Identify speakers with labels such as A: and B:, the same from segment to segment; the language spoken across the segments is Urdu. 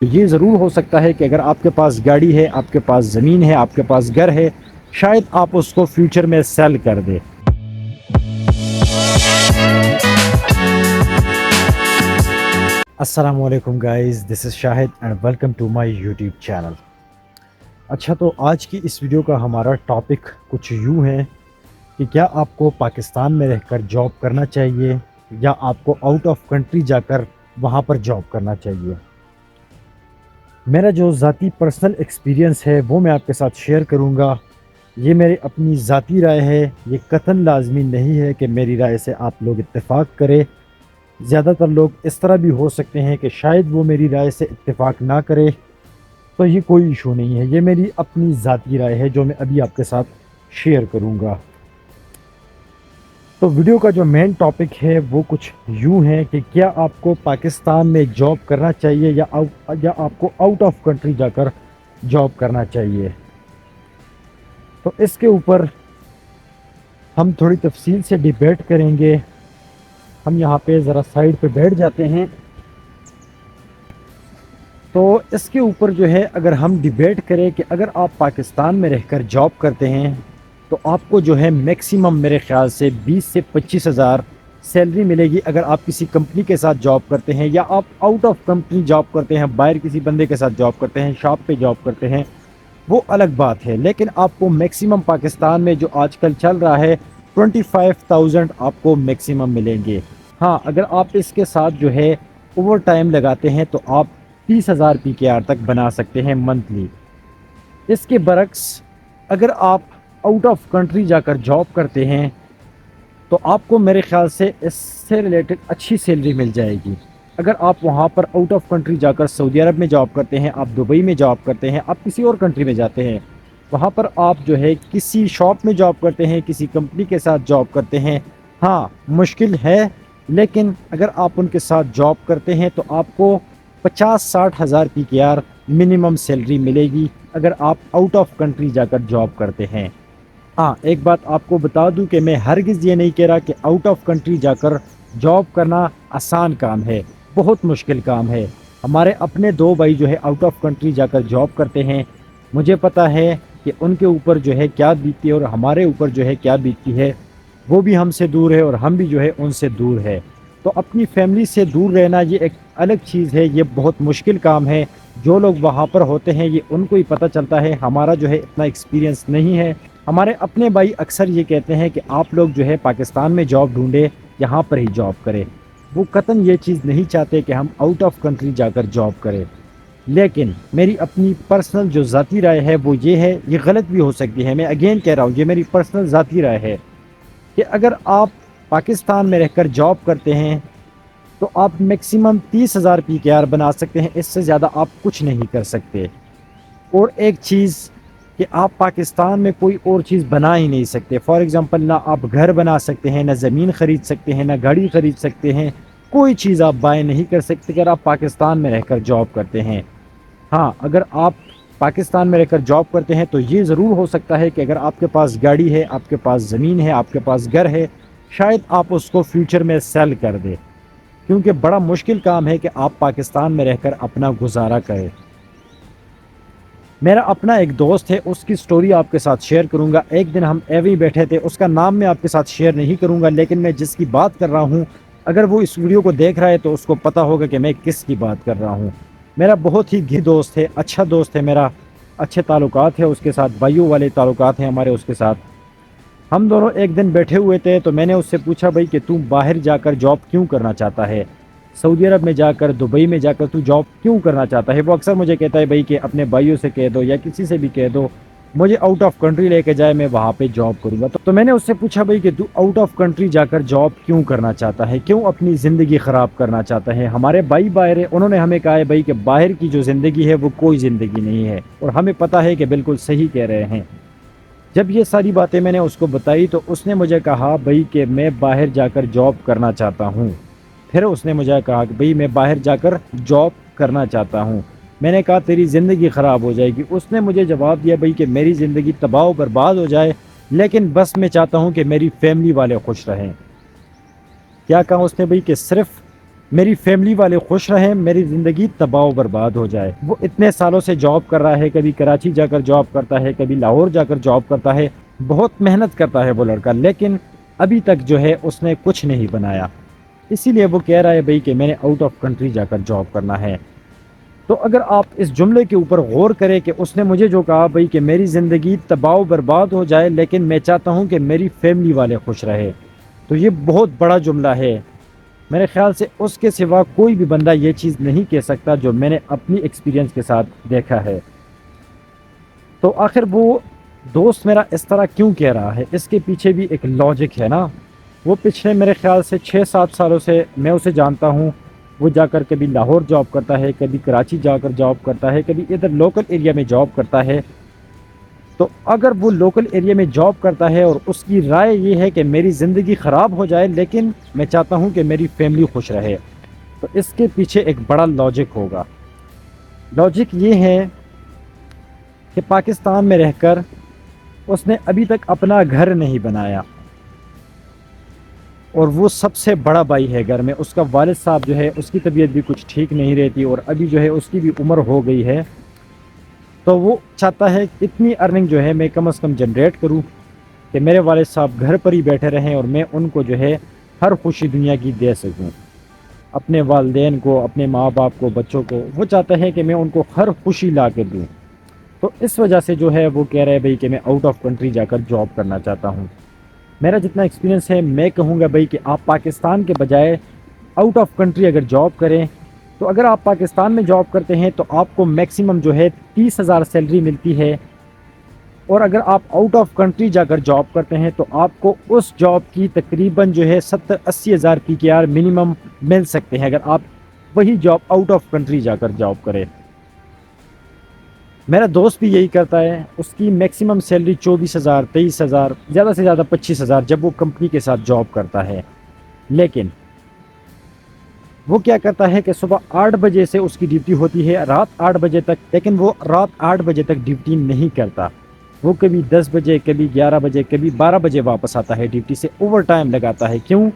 A: تو یہ ضرور ہو سکتا ہے کہ اگر آپ کے پاس گاڑی ہے، آپ کے پاس زمین ہے، آپ کے پاس گھر ہے، شاید آپ اس کو فیوچر میں سیل کر دیں۔ السلام علیکم guys, this is Shahid and welcome to my YouTube channel. اچھا، تو آج کی اس ویڈیو کا ہمارا ٹاپک کچھ یوں ہے کہ کیا آپ کو پاکستان میں رہ کر جاب کرنا چاہیے یا آپ کو آؤٹ آف کنٹری جا کر وہاں پر جاب کرنا چاہیے۔ میرا جو ذاتی پرسنل ایکسپیرینس ہے وہ میں آپ کے ساتھ شیئر کروں گا۔ یہ میری اپنی ذاتی رائے ہے، یہ قطعاً لازمی نہیں ہے کہ میری رائے سے آپ لوگ اتفاق کریں۔ زیادہ تر لوگ اس طرح بھی ہو سکتے ہیں کہ شاید وہ میری رائے سے اتفاق نہ کرے، تو یہ کوئی ایشو نہیں ہے، یہ میری اپنی ذاتی رائے ہے جو میں ابھی آپ کے ساتھ شیئر کروں گا۔ تو ویڈیو کا جو مین ٹاپک ہے وہ کچھ یوں ہے کہ کیا آپ کو پاکستان میں جاب کرنا چاہیے یا آپ کو آؤٹ آف کنٹری جا کر جاب کرنا چاہیے۔ تو اس کے اوپر ہم تھوڑی تفصیل سے ڈیبیٹ کریں گے۔ ہم یہاں پہ ذرا سائڈ پہ بیٹھ جاتے ہیں۔ تو اس کے اوپر جو ہے اگر ہم ڈیبیٹ کریں کہ اگر آپ پاکستان میں رہ کر جاب کرتے ہیں تو آپ کو جو ہے میکسیمم میرے خیال سے 20 سے 25 ہزار سیلری ملے گی اگر آپ کسی کمپنی کے ساتھ جاب کرتے ہیں، یا آپ آؤٹ آف کمپنی جاب کرتے ہیں، باہر کسی بندے کے ساتھ جاب کرتے ہیں، شاپ پہ جاب کرتے ہیں، وہ الگ بات ہے۔ لیکن آپ کو میکسیمم پاکستان میں جو آج کل چل رہا ہے 25,000 آپ کو میکسیمم ملیں گے۔ ہاں، اگر آپ اس کے ساتھ جو ہے اوور ٹائم لگاتے ہیں تو آپ 30,000 PKR تک بنا سکتے ہیں منتھلی۔ اس کے برعکس اگر آپ آؤٹ آف کنٹری جا کر جاب کرتے ہیں تو آپ کو میرے خیال سے اس سے ریلیٹڈ اچھی سیلری مل جائے گی۔ اگر آپ وہاں پر آؤٹ آف کنٹری جا کر سعودی عرب میں جاب کرتے ہیں، آپ دبئی میں جاب کرتے ہیں، آپ کسی اور کنٹری میں جاتے ہیں، وہاں پر آپ جو ہے کسی شاپ میں جاب کرتے ہیں، کسی کمپنی کے ساتھ جاب کرتے ہیں، ہاں مشکل ہے، لیکن اگر آپ ان کے ساتھ جاب کرتے ہیں تو آپ کو 50-60 ہزار PKR منیمم سیلری ملے گی اگر آپ آؤٹ آف کنٹری جا کر جاب کرتے ہیں۔ ہاں، ایک بات آپ کو بتا دوں کہ میں ہرگز یہ نہیں کہہ رہا کہ آؤٹ آف کنٹری جا کر جاب کرنا آسان کام ہے، بہت مشکل کام ہے۔ ہمارے اپنے 2 بھائی جو ہے آؤٹ آف کنٹری جا کر جاب کرتے ہیں، مجھے پتہ ہے کہ ان کے اوپر جو ہے کیا بیتتی ہے اور ہمارے اوپر جو ہے کیا بیتتی ہے۔ وہ بھی ہم سے دور ہے اور ہم بھی جو ہے ان سے دور ہے۔ تو اپنی فیملی سے دور رہنا یہ ایک الگ چیز ہے، یہ بہت مشکل کام ہے۔ جو لوگ وہاں پر ہوتے ہیں یہ ان کو ہی پتہ چلتا ہے، ہمارا جو ہے اتنا ایکسپیرینس نہیں ہے۔ ہمارے اپنے بھائی اکثر یہ کہتے ہیں کہ آپ لوگ جو ہے پاکستان میں جاب ڈھونڈے، یہاں پر ہی جاب کریں۔ وہ قطعاً یہ چیز نہیں چاہتے کہ ہم آؤٹ آف کنٹری جا کر جاب کریں۔ لیکن میری اپنی پرسنل جو ذاتی رائے ہے وہ یہ ہے، یہ غلط بھی ہو سکتی ہے، میں اگین کہہ رہا ہوں یہ میری پرسنل ذاتی رائے ہے کہ اگر آپ پاکستان میں رہ کر جاب کرتے ہیں تو آپ میکسیمم 30,000 PKR بنا سکتے ہیں، اس سے زیادہ آپ کچھ نہیں کر سکتے۔ اور ایک چیز کہ آپ پاکستان میں کوئی اور چیز بنا ہی نہیں سکتے، فار ایگزامپل نہ آپ گھر بنا سکتے ہیں، نہ زمین خرید سکتے ہیں، نہ گاڑی خرید سکتے ہیں، کوئی چیز آپ بائی نہیں کر سکتے اگر آپ پاکستان میں رہ کر جاب کرتے ہیں۔ ہاں، اگر آپ پاکستان میں رہ کر جاب کرتے ہیں تو یہ ضرور ہو سکتا ہے کہ اگر آپ کے پاس گاڑی ہے، آپ کے پاس زمین ہے، آپ کے پاس گھر ہے، شاید آپ اس کو فیوچر میں سیل کر دیں، کیونکہ بڑا مشکل کام ہے کہ آپ پاکستان میں رہ کر اپنا گزارا کریں۔ میرا اپنا ایک دوست ہے، اس کی سٹوری آپ کے ساتھ شیئر کروں گا۔ ایک دن ہم ایویں بیٹھے تھے، اس کا نام میں آپ کے ساتھ شیئر نہیں کروں گا، لیکن میں جس کی بات کر رہا ہوں اگر وہ اس ویڈیو کو دیکھ رہا ہے تو اس کو پتہ ہوگا کہ میں کس کی بات کر رہا ہوں۔ میرا بہت ہی گھی دوست ہے، اچھا دوست ہے میرا، اچھے تعلقات ہے اس کے ساتھ، بھائیوں والے تعلقات ہیں ہمارے اس کے ساتھ۔ ہم دونوں ایک دن بیٹھے ہوئے تھے تو میں نے اس سے پوچھا، بھائی کہ تو باہر جا کر جاب کیوں کرنا چاہتا ہے، سعودی عرب میں جا کر، دبئی میں جا کر تو جاب کیوں کرنا چاہتا ہے؟ وہ اکثر مجھے کہتا ہے بھائی کہ اپنے بھائیوں سے کہہ دو یا کسی سے بھی کہہ دو مجھے آؤٹ آف کنٹری لے کے جائے، میں وہاں پہ جاب کروں گا۔ تو میں نے اس سے پوچھا بھائی کہ تو آؤٹ آف کنٹری جا کر جاب کیوں کرنا چاہتا ہے، کیوں اپنی زندگی خراب کرنا چاہتا ہے؟ ہمارے بھائی باہر ہیں، انہوں نے ہمیں کہا ہے بھائی کہ باہر کی جو زندگی ہے وہ کوئی زندگی نہیں ہے، اور ہمیں پتہ ہے کہ بالکل صحیح کہہ رہے ہیں۔ جب یہ ساری باتیں میں نے اس کو بتائی تو اس نے مجھے کہا بھائی کہ میں باہر جا کر جاب کرنا چاہتا ہوں۔ پھر اس نے مجھے کہا کہ بھئی میں باہر جا کر جاب کرنا چاہتا ہوں۔ میں نے کہا تیری زندگی خراب ہو جائے گی۔ اس نے مجھے جواب دیا بھئی کہ میری زندگی تباہ و برباد ہو جائے، لیکن بس میں چاہتا ہوں کہ میری فیملی والے خوش رہیں۔ کیا کہا اس نے بھئی کہ صرف میری فیملی والے خوش رہیں، میری زندگی تباہ و برباد ہو جائے۔ وہ اتنے سالوں سے جاب کر رہا ہے، کبھی کراچی جا کر جاب کرتا ہے، کبھی لاہور جا کر جاب کرتا ہے، بہت محنت کرتا ہے وہ لڑکا، لیکن ابھی تک جو ہے اس نے کچھ نہیں بنایا۔ اسی لیے وہ کہہ رہا ہے بھائی کہ میں نے آؤٹ آف کنٹری جا کر جاب کرنا ہے۔ تو اگر آپ اس جملے کے اوپر غور کریں کہ اس نے مجھے جو کہا بھائی کہ میری زندگی تباہ و برباد ہو جائے لیکن میں چاہتا ہوں کہ میری فیملی والے خوش رہے، تو یہ بہت بڑا جملہ ہے۔ میرے خیال سے اس کے سوا کوئی بھی بندہ یہ چیز نہیں کہہ سکتا جو میں نے اپنی ایکسپیرینس کے ساتھ دیکھا ہے۔ تو آخر وہ دوست میرا اس طرح کیوں کہہ رہا ہے؟ اس کے پیچھے بھی ایک لاجک ہے نا۔ وہ پچھلے میرے خیال سے 6-7 سالوں سے میں اسے جانتا ہوں۔ وہ جا کر کبھی لاہور جاب کرتا ہے، کبھی کراچی جا کر جاب کرتا ہے، کبھی ادھر لوکل ایریا میں جاب کرتا ہے۔ تو اگر وہ لوکل ایریا میں جاب کرتا ہے اور اس کی رائے یہ ہے کہ میری زندگی خراب ہو جائے لیکن میں چاہتا ہوں کہ میری فیملی خوش رہے، تو اس کے پیچھے ایک بڑا لاجک ہوگا۔ لاجک یہ ہے کہ پاکستان میں رہ کر اس نے ابھی تک اپنا گھر نہیں بنایا، اور وہ سب سے بڑا بھائی ہے گھر میں۔ اس کا والد صاحب جو ہے اس کی طبیعت بھی کچھ ٹھیک نہیں رہتی، اور ابھی جو ہے اس کی بھی عمر ہو گئی ہے، تو وہ چاہتا ہے اتنی ارننگ جو ہے میں کم از کم جنریٹ کروں کہ میرے والد صاحب گھر پر ہی بیٹھے رہیں اور میں ان کو جو ہے ہر خوشی دنیا کی دے سکوں، اپنے والدین کو، اپنے ماں باپ کو، بچوں کو۔ وہ چاہتا ہے کہ میں ان کو ہر خوشی لا کے دوں، تو اس وجہ سے جو ہے وہ کہہ رہے بھائی کہ میں آؤٹ آف کنٹری جا کر جاب کرنا چاہتا ہوں۔ میرا جتنا ایکسپیرینس ہے میں کہوں گا بھائی کہ آپ پاکستان کے بجائے آؤٹ آف کنٹری اگر جاب کریں، تو اگر آپ پاکستان میں جاب کرتے ہیں تو آپ کو میکسیمم جو ہے 30,000 سیلری ملتی ہے، اور اگر آپ آؤٹ آف کنٹری جا کر جاب کرتے ہیں تو آپ کو اس جاب کی تقریباً جو ہے 70-80 ہزار PKR منیمم مل سکتے ہیں اگر آپ وہی جاب آؤٹ آف کنٹری جا کر جاب کریں۔ میرا دوست بھی یہی کرتا ہے، اس کی میکسیمم سیلری 24,000 23,000، زیادہ سے زیادہ 25,000 جب وہ کمپنی کے ساتھ جاب کرتا ہے۔ لیکن وہ کیا کرتا ہے کہ صبح 8 بجے سے اس کی ڈیوٹی ہوتی ہے رات 8 بجے تک، لیکن وہ رات 8 بجے تک ڈیوٹی نہیں کرتا، وہ کبھی 10 بجے، کبھی 11 بجے، کبھی 12 بجے واپس آتا ہے ڈیوٹی سے، اوور ٹائم لگاتا ہے۔ کیوں؟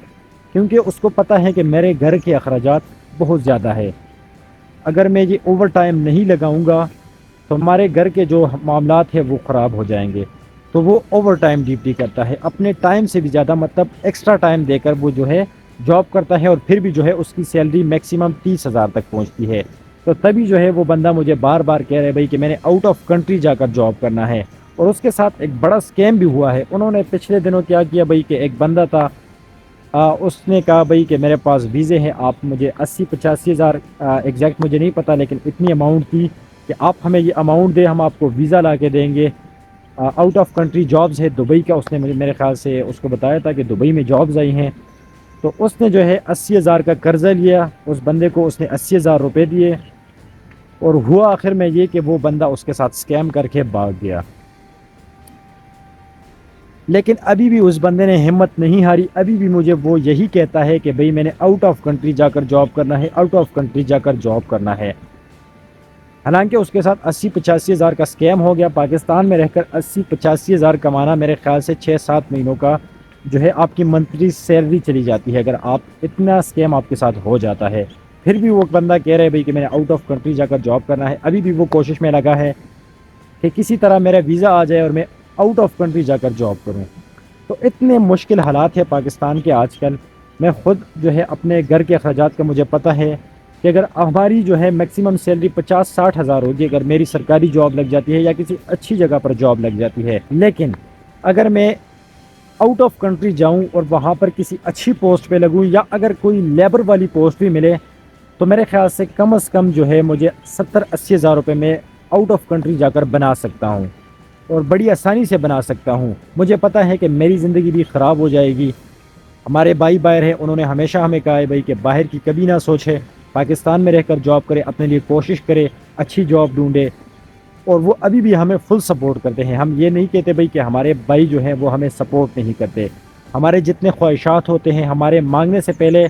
A: کیونکہ اس کو پتہ ہے کہ میرے گھر کے اخراجات بہت زیادہ ہے، اگر میں یہ اوور ٹائم نہیں لگاؤں گا تو ہمارے گھر کے جو معاملات ہیں وہ خراب ہو جائیں گے۔ تو وہ اوور ٹائم ڈیوٹی کرتا ہے، اپنے ٹائم سے بھی زیادہ، مطلب ایکسٹرا ٹائم دے کر وہ جو ہے جاب کرتا ہے، اور پھر بھی جو ہے اس کی سیلری میکسیمم 30,000 تک پہنچتی ہے۔ تو تبھی جو ہے وہ بندہ مجھے بار بار کہہ رہے بھائی کہ میں نے آؤٹ آف کنٹری جا کر جاب کرنا ہے۔ اور اس کے ساتھ ایک بڑا سکیم بھی ہوا ہے۔ انہوں نے پچھلے دنوں کیا کیا بھائی کہ ایک بندہ تھا، اس نے کہا بھائی کہ میرے پاس ویزے ہیں، آپ مجھے 80-85 ہزار، ایگزیکٹ مجھے نہیں پتہ لیکن اتنی اماؤنٹ تھی کہ آپ ہمیں یہ اماؤنٹ دیں، ہم آپ کو ویزا لا کے دیں گے۔ آؤٹ آف کنٹری جابز ہے دبئی کا، اس نے مجھے میرے خیال سے اس کو بتایا تھا کہ دبئی میں جابز آئی ہیں۔ تو اس نے جو ہے 80,000 کا قرضہ لیا، اس بندے کو اس نے 80,000 روپے دیے، اور ہوا آخر میں یہ کہ وہ بندہ اس کے ساتھ سکیم کر کے بھاگ گیا۔ لیکن ابھی بھی اس بندے نے ہمت نہیں ہاری، ابھی بھی مجھے وہ یہی کہتا ہے کہ بھئی میں نے آؤٹ آف کنٹری جا کر جاب کرنا ہے، آؤٹ آف کنٹری جا کر جاب کرنا ہے۔ حالانکہ اس کے ساتھ 80-85 ہزار کا سکیم ہو گیا۔ پاکستان میں رہ کر 80-85 ہزار کمانا میرے خیال سے 6-7 مہینوں کا جو ہے آپ کی منتھلی سیلری چلی جاتی ہے اگر آپ اتنا سکیم آپ کے ساتھ ہو جاتا ہے۔ پھر بھی وہ بندہ کہہ رہے بھئی کہ میں نے آؤٹ آف کنٹری جا کر جاب کرنا ہے، ابھی بھی وہ کوشش میں لگا ہے کہ کسی طرح میرا ویزا آ جائے اور میں آؤٹ آف کنٹری جا کر جاب کروں۔ تو اتنے مشکل حالات ہیں پاکستان کے آج کل۔ میں خود جو ہے اپنے گھر کے اخراجات کا مجھے پتہ ہے کہ اگر ہماری جو ہے میکسیمم سیلری 50-60 ہزار ہوگی اگر میری سرکاری جاب لگ جاتی ہے یا کسی اچھی جگہ پر جاب لگ جاتی ہے، لیکن اگر میں آؤٹ آف کنٹری جاؤں اور وہاں پر کسی اچھی پوسٹ پہ لگوں، یا اگر کوئی لیبر والی پوسٹ بھی ملے، تو میرے خیال سے کم از کم جو ہے مجھے 70-80 ہزار روپے میں آؤٹ آف کنٹری جا کر بنا سکتا ہوں، اور بڑی آسانی سے بنا سکتا ہوں۔ مجھے پتہ ہے کہ میری زندگی بھی خراب ہو جائے گی۔ ہمارے بھائی باہر ہیں، انہوں نے ہمیشہ ہمیں کہا ہے بھائی کہ باہر کی کبھی نہ سوچے، پاکستان میں رہ کر جاب کرے، اپنے لیے کوشش کرے، اچھی جاب ڈھونڈے، اور وہ ابھی بھی ہمیں فل سپورٹ کرتے ہیں۔ ہم یہ نہیں کہتے بھائی کہ ہمارے بھائی جو ہیں وہ ہمیں سپورٹ نہیں کرتے۔ ہمارے جتنے خواہشات ہوتے ہیں، ہمارے مانگنے سے پہلے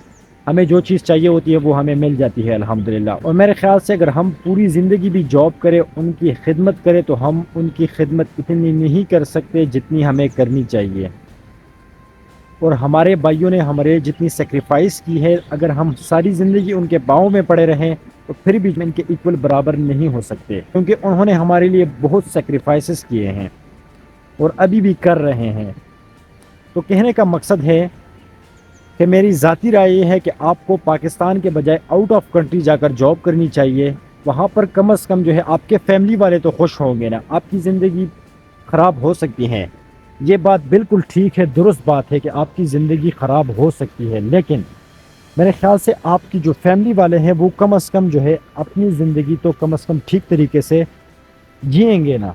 A: ہمیں جو چیز چاہیے ہوتی ہے وہ ہمیں مل جاتی ہے الحمدللہ۔ اور میرے خیال سے اگر ہم پوری زندگی بھی جاب کریں، ان کی خدمت کریں، تو ہم ان کی خدمت اتنی نہیں کر سکتے جتنی ہمیں کرنی چاہیے۔ اور ہمارے بھائیوں نے ہمارے جتنی سیکریفائس کی ہے، اگر ہم ساری زندگی ان کے پاؤں میں پڑے رہیں تو پھر بھی ان کے ایکول برابر نہیں ہو سکتے، کیونکہ انہوں نے ہمارے لیے بہت سیکریفائسز کیے ہیں اور ابھی بھی کر رہے ہیں۔ تو کہنے کا مقصد ہے کہ میری ذاتی رائے یہ ہے کہ آپ کو پاکستان کے بجائے آؤٹ آف کنٹری جا کر جاب کرنی چاہیے۔ وہاں پر کم از کم جو ہے آپ کے فیملی والے تو خوش ہوں گے نا، آپ کی زندگی خراب ہو سکتی ہے، یہ بات بالکل ٹھیک ہے، درست بات ہے کہ آپ کی زندگی خراب ہو سکتی ہے، لیکن میرے خیال سے آپ کی جو فیملی والے ہیں وہ کم از کم جو ہے اپنی زندگی تو کم از کم ٹھیک طریقے سے جئیں گے نا۔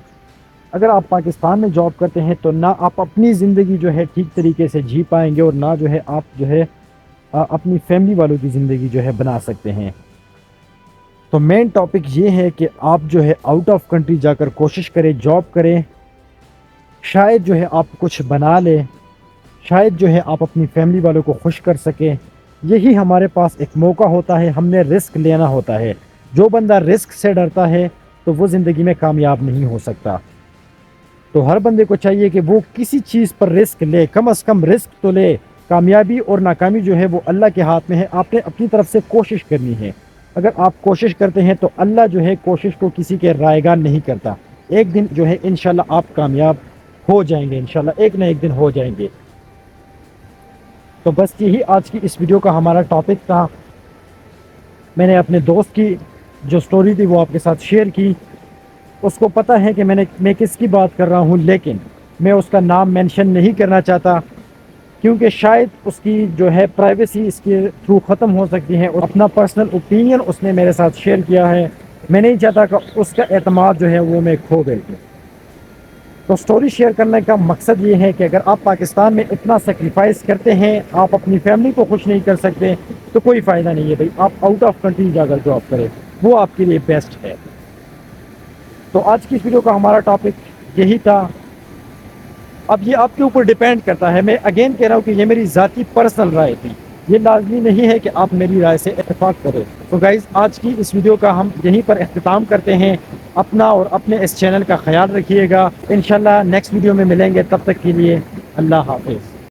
A: اگر آپ پاکستان میں جاب کرتے ہیں تو نہ آپ اپنی زندگی جو ہے ٹھیک طریقے سے جی پائیں گے، اور نہ جو ہے آپ جو ہے اپنی فیملی والوں کی زندگی جو ہے بنا سکتے ہیں۔ تو مین ٹاپک یہ ہے کہ آپ جو ہے آؤٹ آف کنٹری جا کر کوشش کریں، جاب کریں، شاید جو ہے آپ کچھ بنا لیں، شاید جو ہے آپ اپنی فیملی والوں کو خوش کر سکیں۔ یہی ہمارے پاس ایک موقع ہوتا ہے، ہم نے رسک لینا ہوتا ہے۔ جو بندہ رسک سے ڈرتا ہے تو وہ زندگی میں کامیاب نہیں ہو سکتا۔ تو ہر بندے کو چاہیے کہ وہ کسی چیز پر رسک لے، کم از کم رسک تو لے۔ کامیابی اور ناکامی جو ہے وہ اللہ کے ہاتھ میں ہے، آپ نے اپنی طرف سے کوشش کرنی ہے۔ اگر آپ کوشش کرتے ہیں تو اللہ جو ہے کوشش کو کسی کے رائے گان نہیں کرتا، ایک دن جو ہے انشاءاللہ آپ کامیاب ہو جائیں گے، انشاءاللہ ایک نہ ایک دن ہو جائیں گے۔ تو بس یہی آج کی اس ویڈیو کا ہمارا ٹاپک تھا۔ میں نے اپنے دوست کی جو سٹوری تھی وہ آپ کے ساتھ شیئر کی۔ اس کو پتہ ہے کہ میں کس کی بات کر رہا ہوں، لیکن میں اس کا نام مینشن نہیں کرنا چاہتا، کیونکہ شاید اس کی جو ہے پرائیویسی اس کے تھرو ختم ہو سکتی ہے، اور اپنا پرسنل اوپینین اس نے میرے ساتھ شیئر کیا ہے۔ میں نہیں چاہتا کہ اس کا اعتماد جو ہے وہ میں کھو گئی ہوں۔ تو سٹوری شیئر کرنے کا مقصد یہ ہے کہ اگر آپ پاکستان میں اتنا سیکریفائس کرتے ہیں، آپ اپنی فیملی کو خوش نہیں کر سکتے، تو کوئی فائدہ نہیں ہے بھائی، آپ آؤٹ آف کنٹری جا کر جاب کریں، وہ آپ کے لیے بیسٹ ہے۔ تو آج کی اس ویڈیو کا ہمارا ٹاپک یہی تھا۔ اب یہ آپ کے اوپر ڈیپینڈ کرتا ہے، میں اگین کہہ رہا ہوں کہ یہ میری ذاتی پرسنل رائے تھی، یہ لازمی نہیں ہے کہ آپ میری رائے سے اتفاق کریں۔ تو گائز آج کی اس ویڈیو کا ہم یہیں پر اختتام کرتے ہیں۔ اپنا اور اپنے اس چینل کا خیال رکھیے گا، انشاءاللہ نیکسٹ ویڈیو میں ملیں گے، تب تک کے لیے اللہ حافظ۔